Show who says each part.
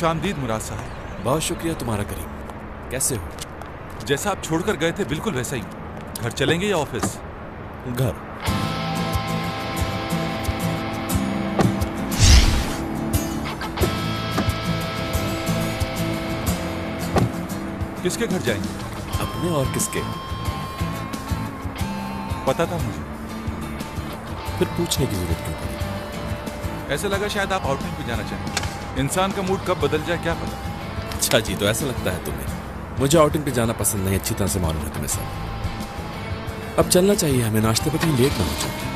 Speaker 1: खुशामदीद मुराद साहब।
Speaker 2: बहुत शुक्रिया तुम्हारा करीम। कैसे हो?
Speaker 1: जैसा आप छोड़कर गए थे बिल्कुल वैसा ही। घर चलेंगे या ऑफिस?
Speaker 2: घर।
Speaker 1: किसके घर जाएंगे?
Speaker 2: अपने और किसके?
Speaker 1: पता था मुझे।
Speaker 2: फिर पूछने की जरूरत क्यों पड़ी?
Speaker 1: ऐसा लगा शायद आप आउटिंग पे जाना चाहेंगे। इंसान का मूड कब बदल जाए क्या पता।
Speaker 2: अच्छा जी, तो ऐसा लगता है तुम्हें। मुझे आउटिंग पे जाना पसंद नहीं, अच्छी तरह से मालूम है तुम्हें सब। अब चलना चाहिए हमें, नाश्ते पर कहीं लेट ना हो जाए।